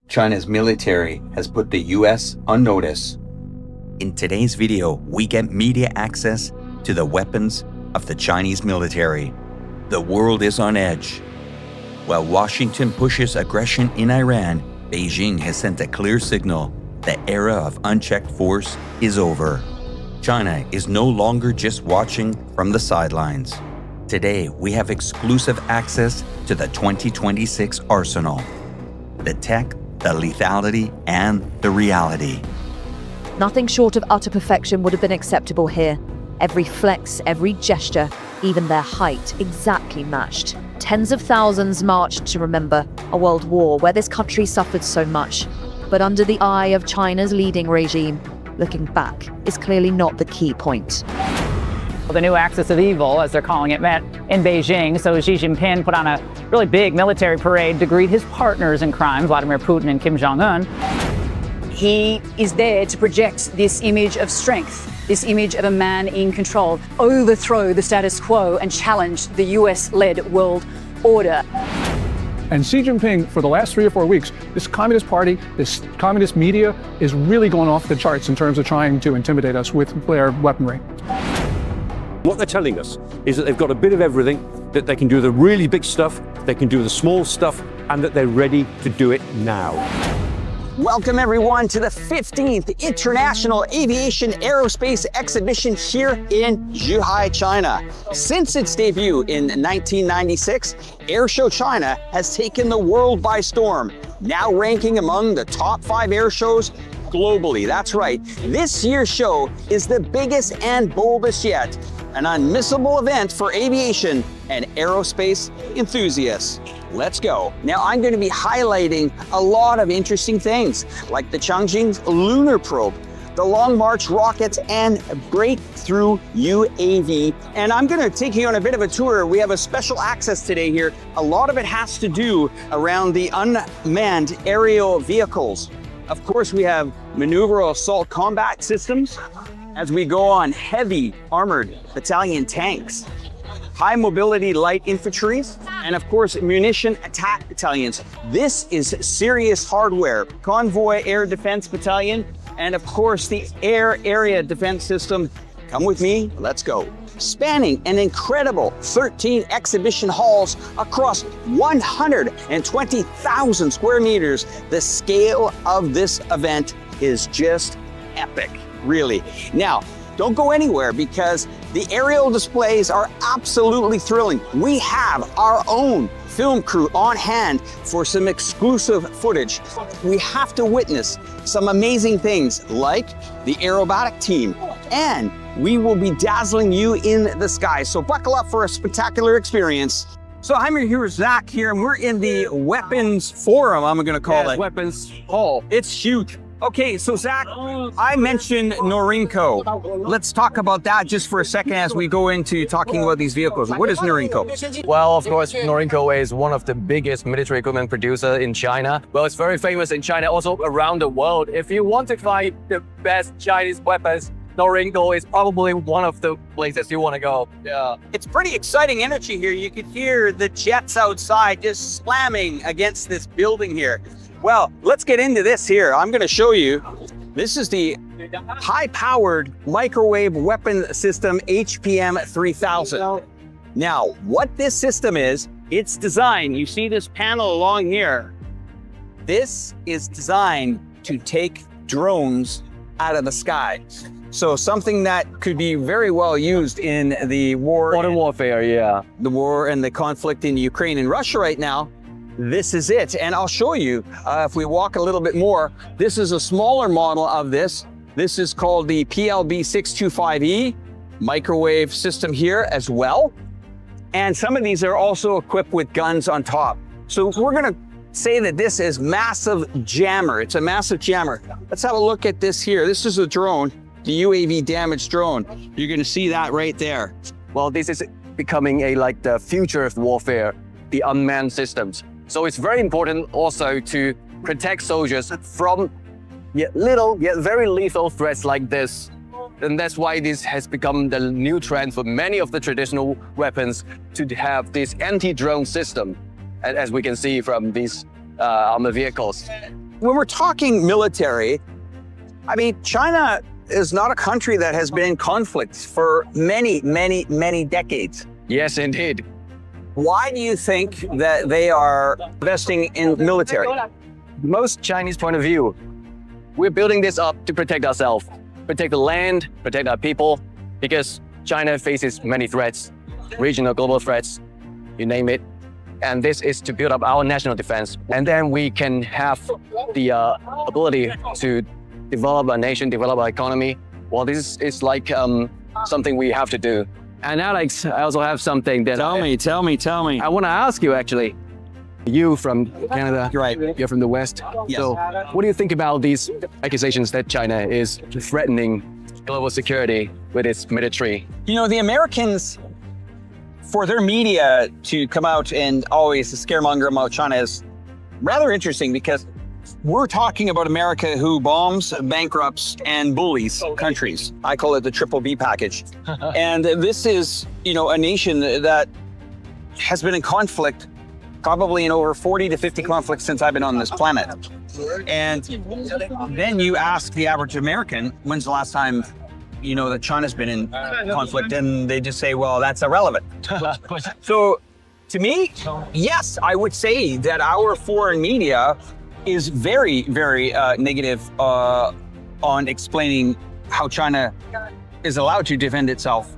China's military has put the US on notice. In today's video, we get media access to the weapons of the Chinese military. The world is on edge. While Washington pushes aggression in Iran, Beijing has sent a clear signal: the era of unchecked force is over. China is no longer just watching from the sidelines. Today, we have exclusive access to the 2026 arsenal. The tech, the lethality, and the reality. Nothing short of utter perfection would have been acceptable here. Every flex, every gesture, even their height, exactly matched. Tens of thousands marched to remember a world war where this country suffered so much. But under the eye of China's leading regime, looking back is clearly not the key point. The new axis of evil, as they're calling it, met in Beijing. So Xi Jinping put on a really big military parade to greet his partners in crime, Vladimir Putin and Kim Jong-un. He is there to project this image of strength, this image of a man in control, overthrow the status quo and challenge the US-led world order. And Xi Jinping, for the last 3 or 4 weeks, this Communist Party, this communist media is really going off the charts in terms of trying to intimidate us with their weaponry. What they're telling us is that they've got a bit of everything, that they can do the really big stuff, they can do the small stuff, and that they're ready to do it now. Welcome everyone to the 15th International Aviation Aerospace Exhibition here in Zhuhai, China. Since its debut in 1996, Airshow China has taken the world by storm, now ranking among the top 5 air shows globally. That's right. This year's show is the biggest and boldest yet, an unmissable event for aviation and aerospace enthusiasts. Let's go. Now I'm going to be highlighting a lot of interesting things, like the Chang'e lunar probe, the Long March rockets, and breakthrough UAV. And I'm going to take you on a bit of a tour. We have a special access today here. A lot of it has to do around the unmanned aerial vehicles. Of course, we have maneuver assault combat systems as we go on heavy armored battalion tanks, high mobility light infantry, and of course, munition attack battalions. This is serious hardware. Convoy Air Defense Battalion, and of course, the Air Area Defense System. Come with me, let's go. Spanning an incredible 13 exhibition halls across 120,000 square meters, the scale of this event is just epic, really. Now, don't go anywhere because the aerial displays are absolutely thrilling. We have our own film crew on hand for some exclusive footage. We have to witness some amazing things like the aerobatic team, and we will be dazzling you in the sky. So buckle up for a spectacular experience. So I'm here with Zach here, and we're in the weapons forum, I'm gonna call it. Weapons hall. It's huge. Okay, so Zach, I mentioned Norinco. Let's talk about that just for a second as we go into talking about these vehicles. What is Norinco? Well, of course, Norinco is one of the biggest military equipment producer in China. Well, it's very famous in China, also around the world. If you want to find the best Chinese weapons, Norinco is probably one of the places you want to go. Yeah. It's pretty exciting energy here. You could hear the jets outside just slamming against this building here. Well, let's get into this here. I'm going to show you. This is the high-powered microwave weapon system HPM 3000. Now, what this system is, it's designed, you see this panel along here. This is designed to take drones out of the sky. So something that could be very well used in the war. Modern warfare, yeah. The war and the conflict in Ukraine and Russia right now. This is it, and I'll show you, if we walk a little bit more, this is a smaller model of this. This is called the PLB625E microwave system here as well. And some of these are also equipped with guns on top. So we're gonna say that this is massive jammer. It's a massive jammer. Let's have a look at this here. This is a drone, the UAV damaged drone. You're gonna see that right there. Well, this is becoming like the future of warfare, the unmanned systems. So it's very important also to protect soldiers from little yet very lethal threats like this. And that's why this has become the new trend for many of the traditional weapons to have this anti-drone system, as we can see from these armored vehicles. when we're talking military, I mean, China is not a country that has been in conflict for many, many, many decades. Yes, indeed. Why do you think that they are investing in military? Most Chinese point of view, we're building this up to protect ourselves, protect the land, protect our people, because China faces many threats, regional, global threats, you name it. And this is to build up our national defense. And then we can have the ability to develop our nation, develop our economy. Well, this is like something we have to do. And Alex, I also have something that Tell me. I want to ask you actually. You from Canada, Right. You're from the West. Yes. So what do you think about these accusations that China is threatening global security with its military? You know, the Americans, for their media to come out and always scaremonger about China is rather interesting, because we're talking about America who bombs, bankrupts, and bullies countries. I call it the triple B package. And this is, you know, a nation that has been in conflict probably in over 40 to 50 conflicts since I've been on this planet. And then you ask the average American, when's the last time, you know, that China's been in conflict? And they just say, well, that's irrelevant. So to me, yes, I would say that our foreign media is very, very negative on explaining how China is allowed to defend itself.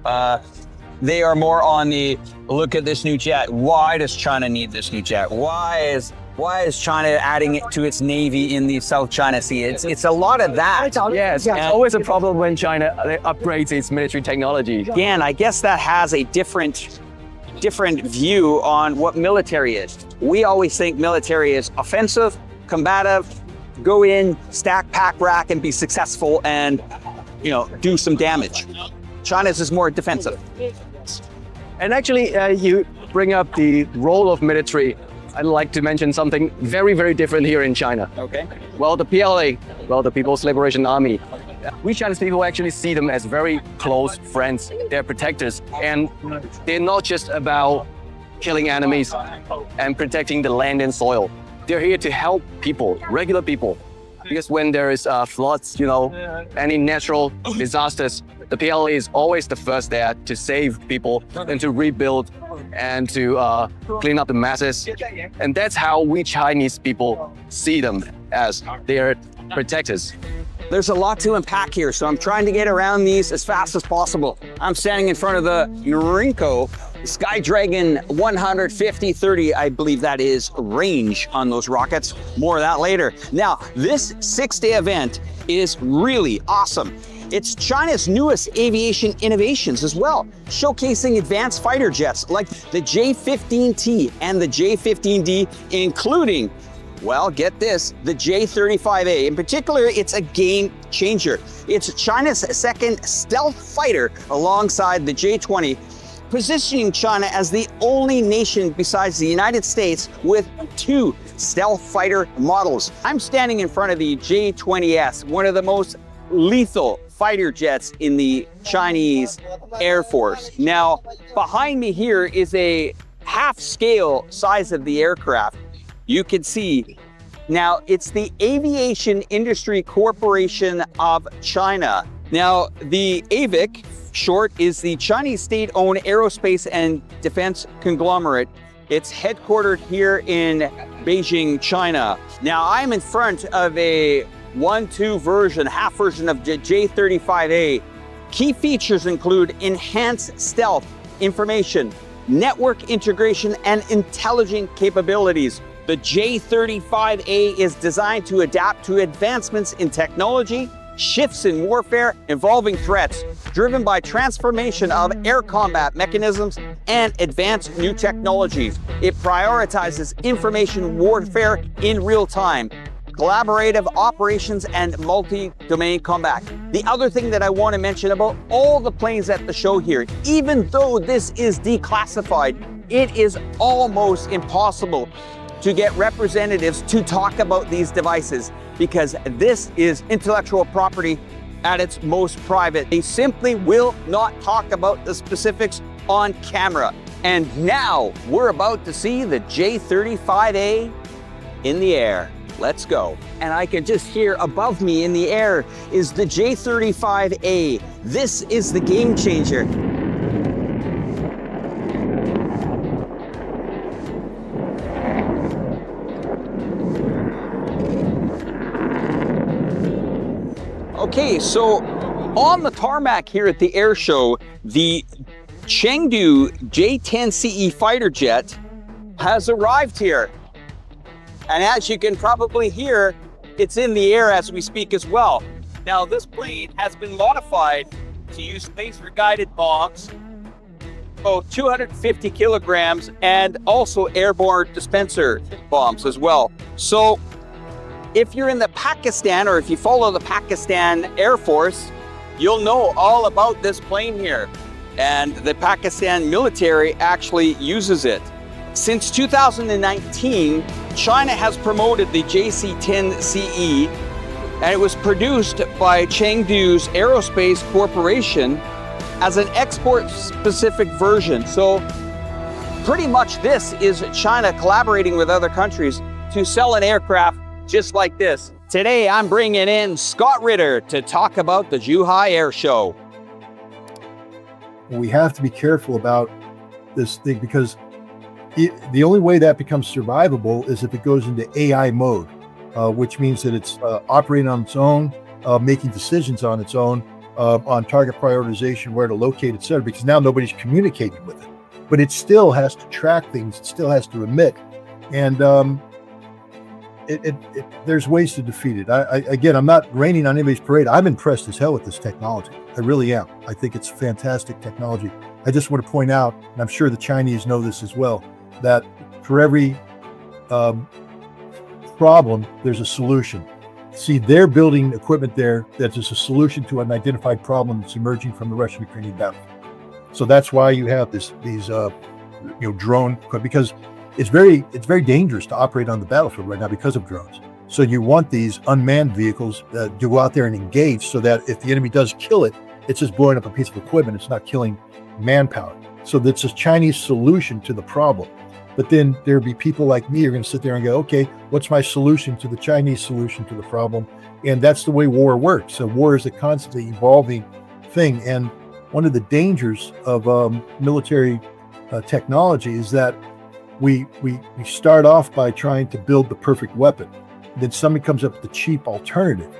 They are more on the, look at this new jet. Why does China need this new jet? Why is China adding it to its navy in the South China Sea? It's a lot of that. Yes, it's always a problem when China upgrades its military technology. Again, I guess that has a different view on what military is. We always think military is offensive, combative, go in, stack, pack, rack, and be successful and, you know, do some damage. China's is more defensive. And actually, you bring up the role of military. I'd like to mention something very, very different here in China. Okay. Well, the PLA, the People's Liberation Army, we Chinese people actually see them as very close friends. They're protectors. And they're not just about killing enemies and protecting the land and soil. They're here to help people, regular people. Because when there is floods, you know, any natural disasters, the PLA is always the first there to save people and to rebuild and to clean up the messes. And that's how we Chinese people see them, as their protectors. There's a lot to unpack here, so I'm trying to get around these as fast as possible. I'm standing in front of the Norinco Skydragon 150-30, I believe that is range on those rockets. More of that later. Now, this 6-day event is really awesome. It's China's newest aviation innovations as well, showcasing advanced fighter jets like the J-15T and the J-15D, including, well, get this, the J-35A. In particular, it's a game changer. It's China's second stealth fighter alongside the J-20, positioning China as the only nation besides the United States with 2 stealth fighter models. I'm standing in front of the J-20S, one of the most lethal fighter jets in the Chinese Air Force. Now, behind me here is a half-scale size of the aircraft. You can see, now it's the Aviation Industry Corporation of China. Now, the AVIC, short, is the Chinese state-owned aerospace and defense conglomerate. It's headquartered here in Beijing, China. Now, I'm in front of a 1-2 version, half version of the J-35A. Key features include enhanced stealth, information, network integration, and intelligent capabilities. The J-35A is designed to adapt to advancements in technology, shifts in warfare involving threats driven by transformation of air combat mechanisms and advanced new technologies. It prioritizes information warfare in real time, collaborative operations, and multi-domain combat. The other thing that I want to mention about all the planes at the show here, even though this is declassified, it is almost impossible to get representatives to talk about these devices, because this is intellectual property at its most private. They simply will not talk about the specifics on camera. And now we're about to see the J-35A in the air. let's go. And I can just hear above me in the air is the J-35A. This is the game changer. Okay, so on the tarmac here at the air show, the Chengdu J-10CE fighter jet has arrived here. And as you can probably hear, it's in the air as we speak as well. Now, this plane has been modified to use laser-guided bombs, both 250 kilograms, and also airborne dispenser bombs as well. So if you're in the Pakistan, or if you follow the Pakistan Air Force, you'll know all about this plane here. And the Pakistan military actually uses it. Since 2019, China has promoted the JC-10CE, and it was produced by Chengdu's Aerospace Corporation as an export-specific version. So pretty much this is China collaborating with other countries to sell an aircraft just like this. Today, I'm bringing in Scott Ritter to talk about the Zhuhai Air Show. We have to be careful about this thing because the only way that becomes survivable is if it goes into AI mode, which means that it's operating on its own, making decisions on its own, on target prioritization, where to locate, et cetera, because now nobody's communicating with it. But it still has to track things, it still has to emit. And there's ways to defeat it. Again, I'm not raining on anybody's parade. I'm impressed as hell with this technology. I really am. I think it's fantastic technology. I just want to point out, and I'm sure the Chinese know this as well, that for every problem, there's a solution. See, they're building equipment there that is a solution to an identified problem that's emerging from the Russian-Ukrainian battle. So that's why you have these drone equipment, because it's very dangerous to operate on the battlefield right now because of drones. So you want these unmanned vehicles to go out there and engage, so that if the enemy does kill it, it's just blowing up a piece of equipment. It's not killing manpower. So that's a Chinese solution to the problem. But then there'd be people like me who are going to sit there and go, okay, what's my solution to the Chinese solution to the problem? And that's the way war works. So war is a constantly evolving thing. And one of the dangers of military technology is that we start off by trying to build the perfect weapon. Then somebody comes up with the cheap alternative.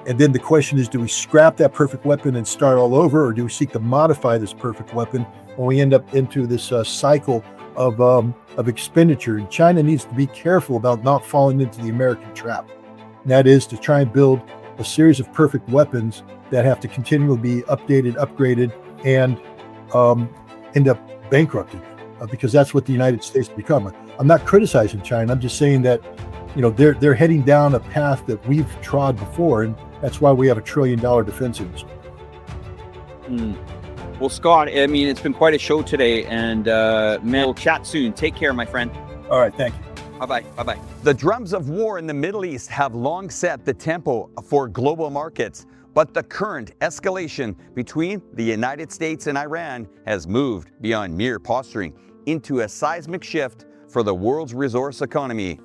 And then the question is, do we scrap that perfect weapon and start all over, or do we seek to modify this perfect weapon when we end up into this cycle of expenditure? And China needs to be careful about not falling into the American trap. And that is to try and build a series of perfect weapons that have to continually be updated, upgraded, and end up bankrupting, because that's what the United States has become. I'm not criticizing China. I'm just saying that, they're heading down a path that we've trod before, and that's why we have $1 trillion defense industry. Well, Scott, I mean, it's been quite a show today, and man, we'll chat soon. Take care, my friend. All right, thank you. Bye-bye, bye-bye. The drums of war in the Middle East have long set the tempo for global markets, but the current escalation between the United States and Iran has moved beyond mere posturing into a seismic shift for the world's resource economy.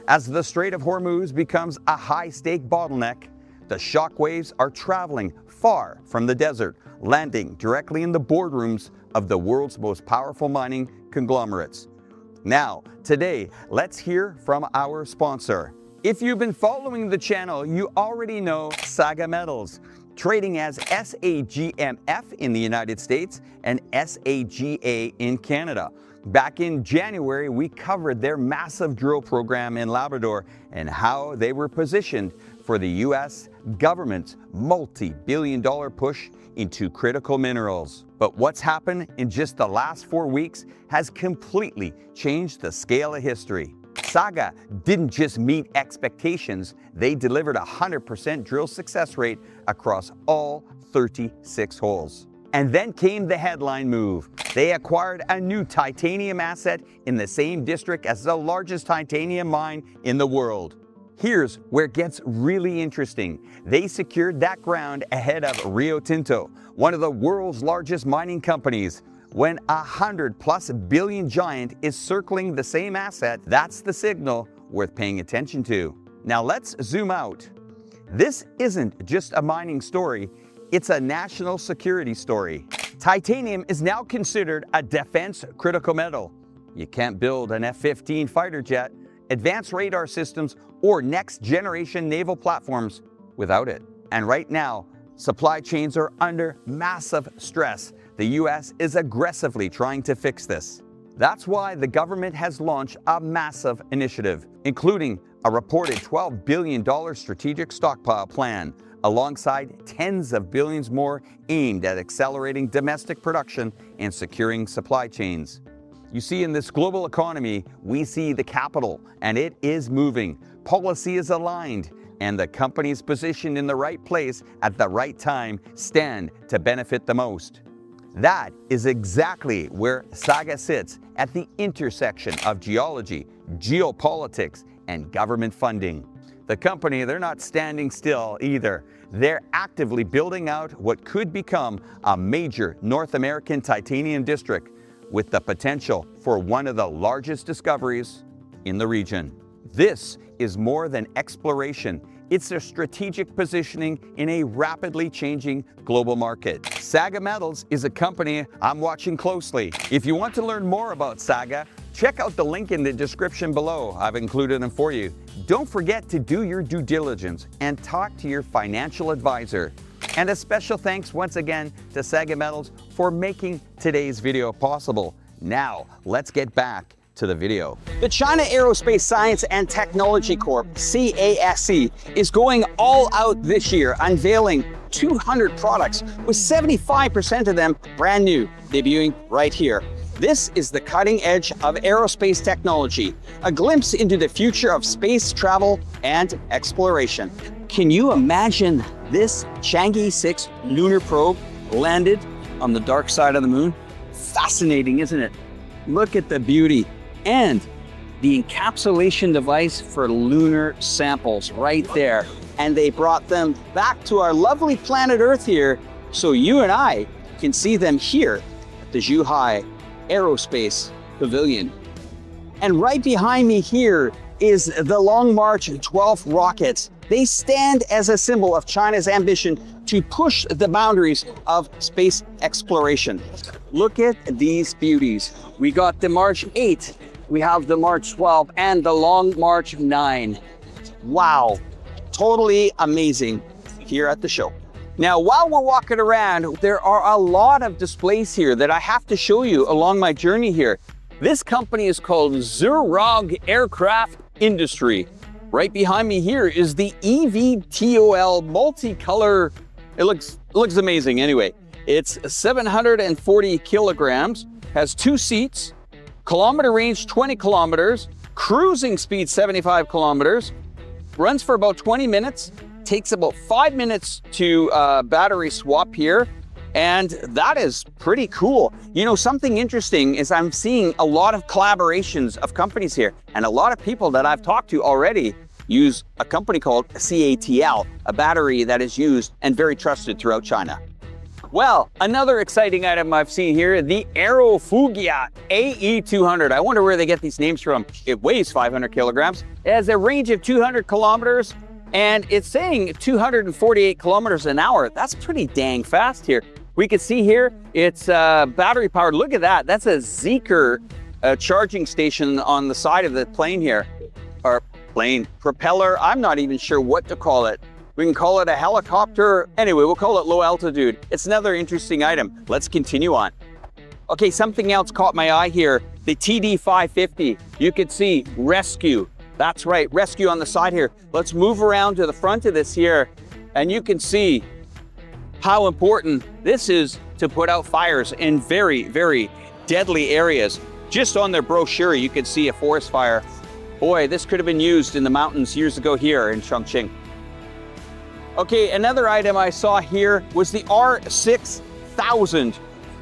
As the Strait of Hormuz becomes a high-stake bottleneck, the shockwaves are traveling far from the desert, landing directly in the boardrooms of the world's most powerful mining conglomerates. Now, today, let's hear from our sponsor. If you've been following the channel, you already know SAGA Metals, trading as SAGMF in the United States and SAGA in Canada. Back in January, we covered their massive drill program in Labrador and how they were positioned for the U.S. government's multi-billion-dollar push into critical minerals. But what's happened in just the last 4 weeks has completely changed the scale of history. SAGA didn't just meet expectations, they delivered a 100% drill success rate across all 36 holes. And then came the headline move. They acquired a new titanium asset in the same district as the largest titanium mine in the world. Here's where it gets really interesting. They secured that ground ahead of Rio Tinto, one of the world's largest mining companies. When a $100+ billion giant is circling the same asset, that's the signal worth paying attention to. Now let's zoom out. This isn't just a mining story, it's a national security story. Titanium is now considered a defense critical metal. You can't build an F-15 fighter jet, advanced radar systems, or next generation naval platforms without it. And right now, supply chains are under massive stress. The US is aggressively trying to fix this. That's why the government has launched a massive initiative, including a reported $12 billion strategic stockpile plan, alongside tens of billions more aimed at accelerating domestic production and securing supply chains. You see, in this global economy, we see the capital, and it is moving. Policy is aligned, and the companies positioned in the right place at the right time stand to benefit the most. That is exactly where SAGA sits, at the intersection of geology, geopolitics, and government funding. The company, they're not standing still either. They're actively building out what could become a major North American titanium district, with the potential for one of the largest discoveries in the region. This is more than exploration. It's a strategic positioning in a rapidly changing global market. SAGA Metals is a company I'm watching closely. If you want to learn more about SAGA, check out the link in the description below. I've included them for you. Don't forget to do your due diligence and talk to your financial advisor. And a special thanks once again to SAGA Metals for making today's video possible. Now, let's get back to the video. The China Aerospace Science and Technology Corp, CASC, is going all out this year, unveiling 200 products, with 75% of them brand new, debuting right here. This is the cutting edge of aerospace technology, a glimpse into the future of space travel and exploration. Can you imagine this Chang'e 6 lunar probe landed on the dark side of the moon? Fascinating, isn't it? Look at the beauty. And the encapsulation device for lunar samples right there. And they brought them back to our lovely planet Earth here, so you and I can see them here at the Zhuhai Aerospace Pavilion. And right behind me here is the Long March 12 rockets. They stand as a symbol of China's ambition to push the boundaries of space exploration. Look at these beauties. We got the March 8, we have the March 12, and the Long March 9. Wow, totally amazing here at the show. Now, while we're walking around, there are a lot of displays here that I have to show you along my journey here. This company is called Zhuhai Aircraft Industry. Right behind me here is the eVTOL multicolor. It looks amazing anyway. It's 740 kilograms, has 2 seats, kilometer range 20 kilometers, cruising speed 75 kilometers, runs for about 20 minutes, takes about 5 minutes to battery swap here, and that is pretty cool. You know, something interesting is I'm seeing a lot of collaborations of companies here, and a lot of people that I've talked to already use a company called CATL, a battery that is used and very trusted throughout China. Well, another exciting item I've seen here, the Aerofugia AE200. I wonder where they get these names from. It weighs 500 kilograms. It has a range of 200 kilometers, and it's saying 248 kilometers an hour. That's pretty dang fast here. We can see here, it's battery powered. Look at that. That's a Zeekr charging station on the side of the plane here. Or plane, propeller. I'm not even sure what to call it. We can call it a helicopter. Anyway, we'll call it low altitude. It's another interesting item. Let's continue on. Okay, something else caught my eye here. The TD550. You can see rescue. That's right, rescue on the side here. Let's move around to the front of this here, and you can see how important this is to put out fires in very, very deadly areas. Just on their brochure, you can see a forest fire. Boy, this could have been used in the mountains years ago here in Chongqing. Okay, another item I saw here was the R6000.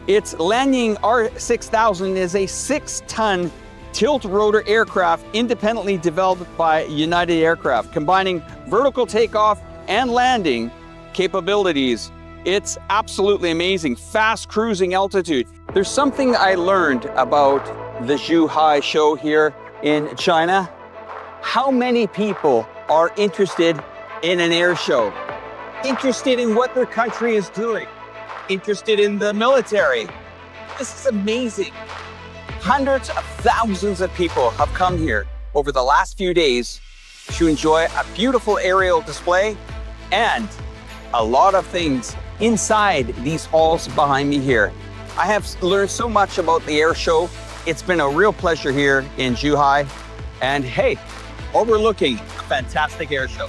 Its Lanying R6000 is a 6-ton tilt-rotor aircraft independently developed by United Aircraft, combining vertical takeoff and landing capabilities. It's absolutely amazing. Fast cruising altitude. There's something I learned about the Zhuhai show here in China. How many people are interested in an air show, interested in what their country is doing, interested in the military. This is amazing. Hundreds of thousands of people have come here over the last few days to enjoy a beautiful aerial display and a lot of things inside these halls behind me here. I have learned so much about the air show. It's been a real pleasure here in Zhuhai. And hey, overlooking a fantastic air show.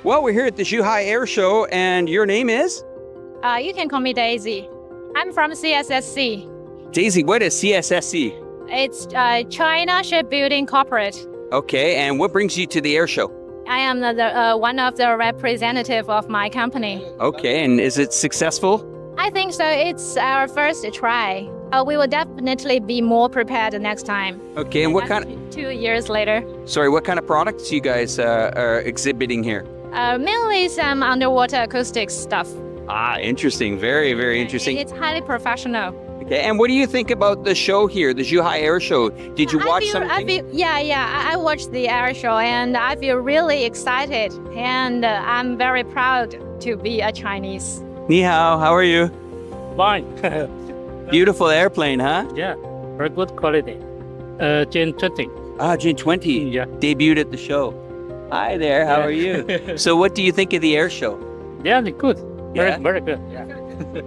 Well, we're here at the Zhuhai Air Show, and your name is? You can call me Daisy. I'm from CSSC. Daisy, what is CSSC? It's China Shipbuilding Corporate. Okay, and what brings you to the air show? I am one of the representative of my company. Okay, and is it successful? I think so. It's our first try. We will definitely be more prepared next time. Okay, and what kind of... 2 years later. Sorry, what kind of products you guys are exhibiting here? Mainly some underwater acoustics stuff. Ah, interesting. Very, very interesting. It's highly professional. Okay, and what do you think about the show here, the Zhuhai Air Show? Did you watch something? I watched the air show and I feel really excited and I'm very proud to be a Chinese. Ni hao, how are you? Fine. Beautiful airplane, huh? Yeah, very good quality. Gen 20. Ah, Gen 20. Yeah. Debuted at the show. Hi there, how are you? So what do you think of the air show? Yeah, good. Yeah? Very good. Yeah.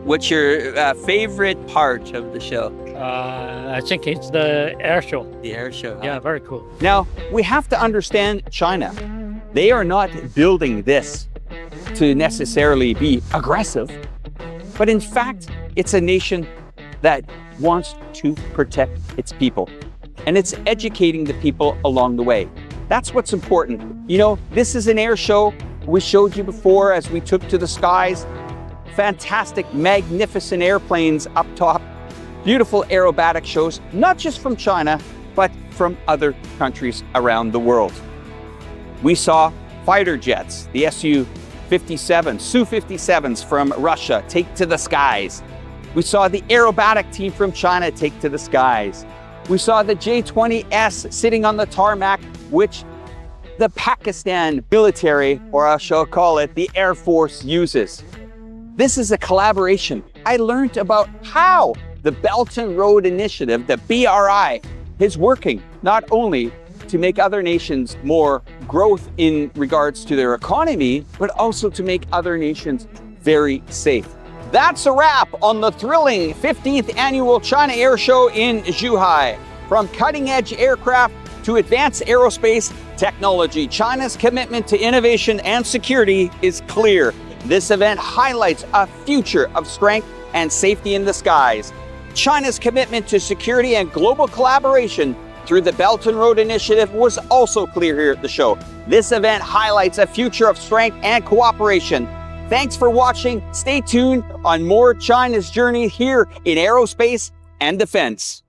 What's your favorite part of the show? I think it's the air show. The air show. Huh? Yeah, very cool. Now, we have to understand China. They are not building this to necessarily be aggressive, but in fact, it's a nation that wants to protect its people, and it's educating the people along the way. That's what's important. You know, this is an air show. We showed you before as we took to the skies. Fantastic, magnificent airplanes up top. Beautiful aerobatic shows, not just from China, but from other countries around the world. We saw fighter jets, the Su-57s, Su-57s from Russia take to the skies. We saw the aerobatic team from China take to the skies. We saw the J-20S sitting on the tarmac, which the Pakistan military, or I shall call it the Air Force, uses. This is a collaboration. I learned about how the Belt and Road Initiative, the BRI, is working not only to make other nations more growth in regards to their economy, but also to make other nations very safe. That's a wrap on the thrilling 15th Annual China Air Show in Zhuhai. From cutting-edge aircraft to advanced aerospace technology, China's commitment to innovation and security is clear. This event highlights a future of strength and safety in the skies. China's commitment to security and global collaboration through the Belt and Road Initiative was also clear here at the show. This event highlights a future of strength and cooperation. Thanks for watching. Stay tuned on more China's journey here in aerospace and defense.